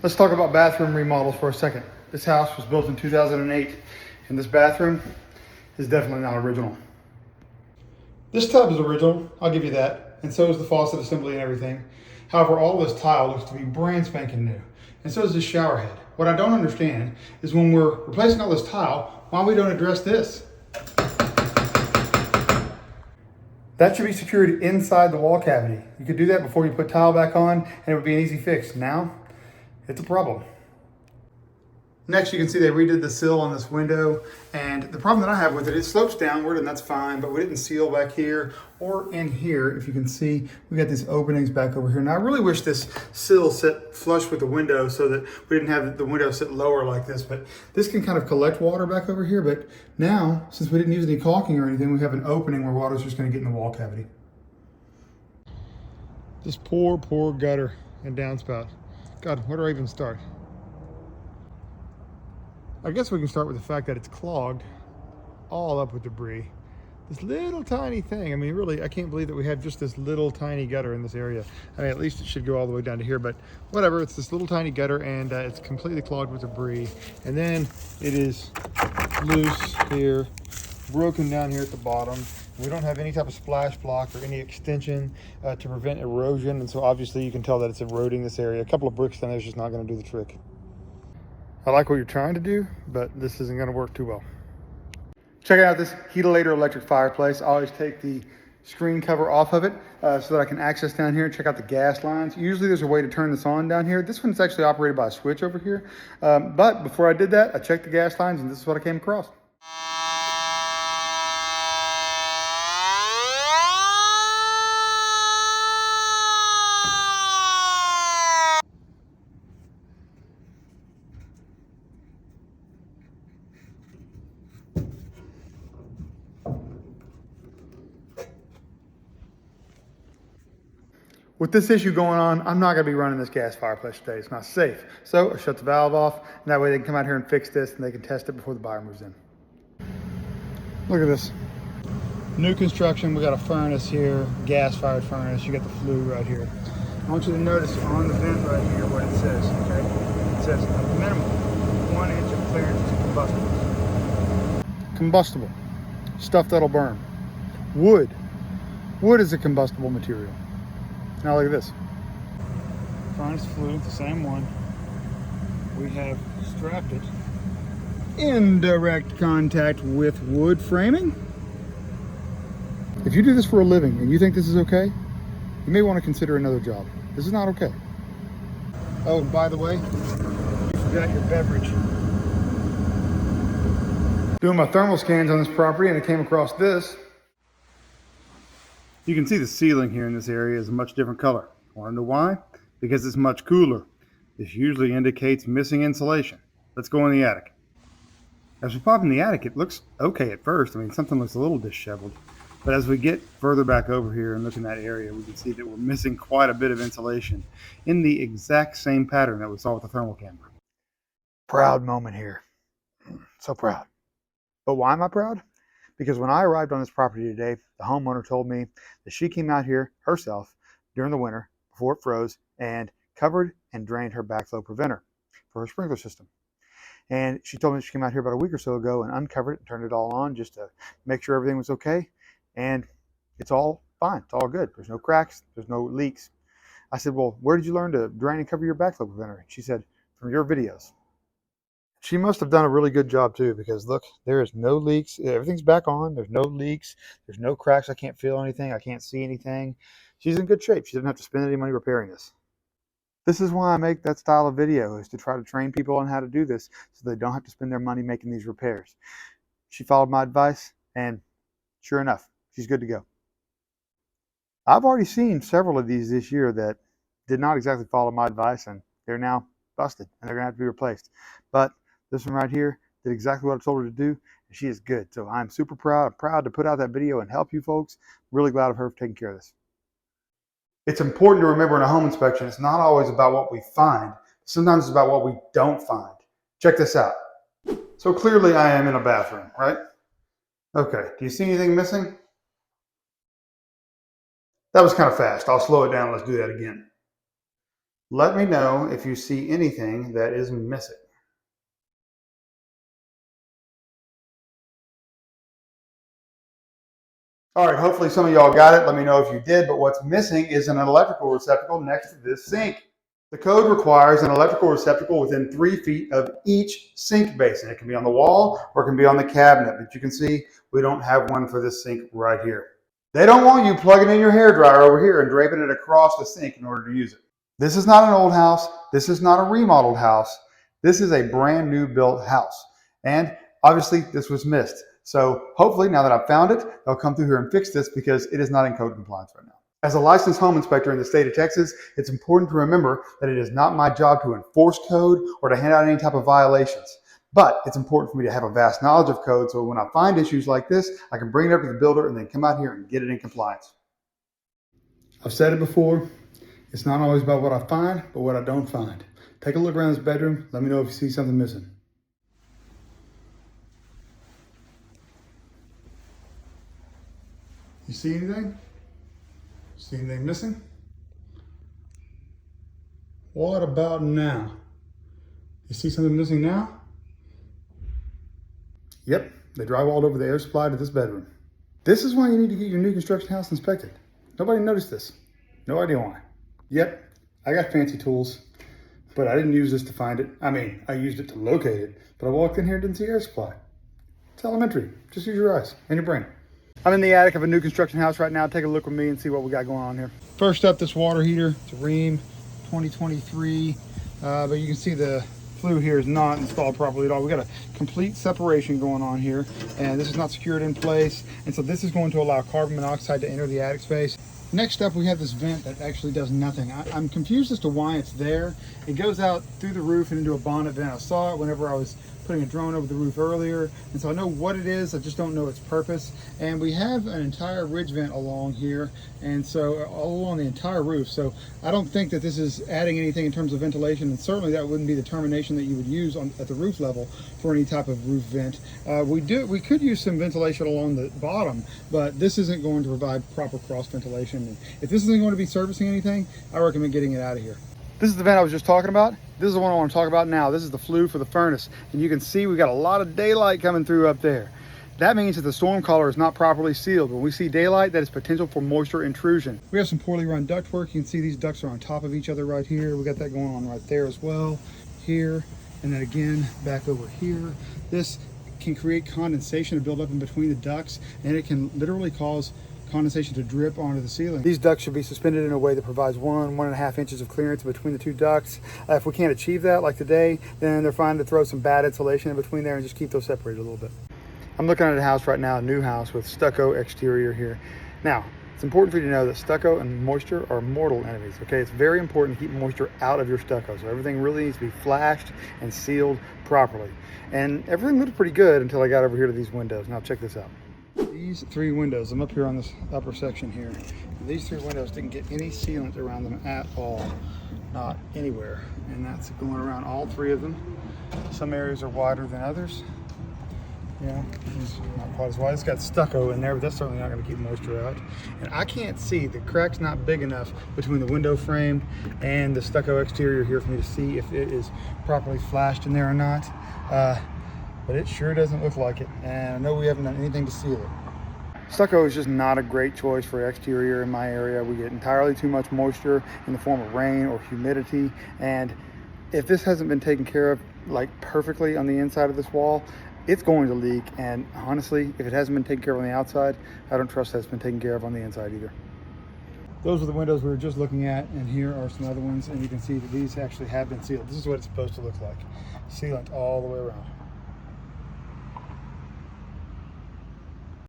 Let's talk about bathroom remodels for a second. This house was built in 2008, and this bathroom is definitely not original. This tub is original, I'll give you that, and so is the faucet assembly and everything. However, all this tile looks to be brand spanking new, and so is this shower head. What I don't understand is when we're replacing all this tile, why we don't address this. That should be secured inside the wall cavity. You could do that before you put tile back on, and it would be an easy fix. Now, it's a problem. Next, you can see they redid the sill on this window, and the problem that I have with it, it slopes downward, and that's fine, but we didn't seal back here or in here. If you can see, we got these openings back over here. Now, I really wish this sill sit flush with the window so that we didn't have the window sit lower like this, but this can kind of collect water back over here. But now, since we didn't use any caulking or anything, we have an opening where water's just gonna get in the wall cavity. This poor gutter and downspout. God, where do I even start? I guess we can start with the fact that it's clogged all up with debris. This little tiny thing, I mean, really, I can't believe that we have just this little tiny gutter in this area. I mean, at least it should go all the way down to here, but whatever, it's this little tiny gutter, and it's completely clogged with debris. And then it is loose here, broken down here at the bottom. We don't have any type of splash block or any extension to prevent erosion, and so obviously you can tell that it's eroding this area. A couple of bricks down there is just not going to do the trick. I like what you're trying to do, but this isn't going to work too well. Check out this Heatilator electric fireplace. I always take the screen cover off of it so that I can access down here and check out the gas lines. Usually there's a way to turn this on down here. This one's actually operated by a switch over here. But before I did that, I checked the gas lines, and this is what I came across. With this issue going on, I'm not going to be running this gas fireplace today. It's not safe. So I shut the valve off, and that way they can come out here and fix this, and they can test it before the buyer moves in. Look at this. New construction. We got a furnace here, gas-fired furnace. You got the flue right here. I want you to notice on the vent right here what it says, okay? It says a minimum 1 inch of clearance to combustibles. Combustible. Stuff that'll burn. Wood. Wood is a combustible material. Now look at this. Furnace flue, the same one. We have strapped it in direct contact with wood framing. If you do this for a living and you think this is okay, you may want to consider another job. This is not okay. Oh, and by the way, you forgot your beverage. Doing my thermal scans on this property, and I came across this. You can see the ceiling here in this area is a much different color. Want to know why? Because it's much cooler. This usually indicates missing insulation. Let's go in the attic. As we pop in the attic, it looks okay at first. I mean, something looks a little disheveled. But as we get further back over here and look in that area, we can see that we're missing quite a bit of insulation in the exact same pattern that we saw with the thermal camera. Proud moment here. So proud. But why am I proud? Because when I arrived on this property today, the homeowner told me that she came out here herself during the winter before it froze and covered and drained her backflow preventer for her sprinkler system. And she told me she came out here about a week or so ago and uncovered it and turned it all on just to make sure everything was okay. And it's all fine. It's all good. There's no cracks. There's no leaks. I said, well, where did you learn to drain and cover your backflow preventer? She said, from your videos. She must have done a really good job too, because look, there is no leaks. Everything's back on. There's no leaks. There's no cracks. I can't feel anything. I can't see anything. She's in good shape. She doesn't have to spend any money repairing this. This is why I make that style of video, is to try to train people on how to do this so they don't have to spend their money making these repairs. She followed my advice, and sure enough, she's good to go. I've already seen several of these this year that did not exactly follow my advice, and they're now busted, and they're going to have to be replaced. But this one right here did exactly what I told her to do, and she is good. So I'm super proud. I'm proud to put out that video and help you folks. Really glad of her for taking care of this. It's important to remember in a home inspection, it's not always about what we find. Sometimes it's about what we don't find. Check this out. So clearly I am in a bathroom, right? Okay, do you see anything missing? That was kind of fast. I'll slow it down. Let's do that again. Let me know if you see anything that is missing. All right, hopefully some of y'all got it. Let me know if you did, but what's missing is an electrical receptacle next to this sink. The code requires an electrical receptacle within 3 feet of each sink basin. It can be on the wall or it can be on the cabinet, but you can see we don't have one for this sink right here. They don't want you plugging in your hairdryer over here and draping it across the sink in order to use it. This is not an old house. This is not a remodeled house. This is a brand new built house. And obviously this was missed. So hopefully now that I've found it, they'll come through here and fix this because it is not in code compliance right now. As a licensed home inspector in the state of Texas, it's important to remember that it is not my job to enforce code or to hand out any type of violations. But it's important for me to have a vast knowledge of code so when I find issues like this, I can bring it up to the builder and then come out here and get it in compliance. I've said it before, it's not always about what I find, but what I don't find. Take a look around this bedroom. Let me know if you see something missing. You see anything? See anything missing? What about now? You see something missing now? Yep, they drywalled over the air supply to this bedroom. This is why you need to get your new construction house inspected. Nobody noticed this. No idea why. Yep, I got fancy tools, but I didn't use this to find it. I mean, I used it to locate it, but I walked in here and didn't see air supply. It's elementary. Just use your eyes and your brain. I'm in the attic of a new construction house right now. Take a look with me and see what we got going on here. First up, this water heater. It's a Rheem 2023, but you can see the flue here is not installed properly at all. We got a complete separation going on here, and this is not secured in place. And so this is going to allow carbon monoxide to enter the attic space. Next up, we have this vent that actually does nothing. I'm confused as to why it's there. It goes out through the roof and into a bonnet vent. I saw it whenever I was putting a drone over the roof earlier, and so I know what it is, I just don't know its purpose. And we have an entire ridge vent along here, and so all along the entire roof. So I don't think that this is adding anything in terms of ventilation, and certainly that wouldn't be the termination that you would use at the roof level for any type of roof vent. We could use some ventilation along the bottom, but this isn't going to provide proper cross ventilation. And if this isn't going to be servicing anything, I recommend getting it out of here. This is the vent I was just talking about. This is the one I want to talk about now. This is the flue for the furnace. And you can see we got a lot of daylight coming through up there. That means that the storm collar is not properly sealed. When we see daylight, that is potential for moisture intrusion. We have some poorly run ductwork. You can see these ducts are on top of each other right here. We got that going on right there as well, here, and then again, back over here. This can create condensation to build up in between the ducts, and it can literally cause condensation to drip onto the ceiling. These ducts should be suspended in a way that provides 1.5 inches of clearance between the two ducts. If we can't achieve that, like today, then they're fine to throw some bad insulation in between there and just keep those separated a little bit. I'm looking at a house right now, a new house with stucco exterior here. Now, it's important for you to know that stucco and moisture are mortal enemies, okay? It's very important to keep moisture out of your stucco, so everything really needs to be flashed and sealed properly. And everything looked pretty good until I got over here to these windows. Now check this out. These 3 windows, I'm up here on this upper section here. These 3 windows didn't get any sealant around them at all, not anywhere. And that's going around all 3 of them. Some areas are wider than others. Yeah, it's not quite as wide. It's got stucco in there, but that's certainly not going to keep moisture out. And I can't see, the crack's not big enough between the window frame and the stucco exterior here for me to see if it is properly flashed in there or not. But it sure doesn't look like it, and I know we haven't done anything to seal it. Stucco is just not a great choice for exterior in my area. We get entirely too much moisture in the form of rain or humidity, and if this hasn't been taken care of like perfectly on the inside of this wall, it's going to leak. And honestly, if it hasn't been taken care of on the outside, I don't trust that it's been taken care of on the inside either. Those are the windows we were just looking at, and here are some other ones, and you can see that these actually have been sealed. This is what it's supposed to look like. Sealant all the way around.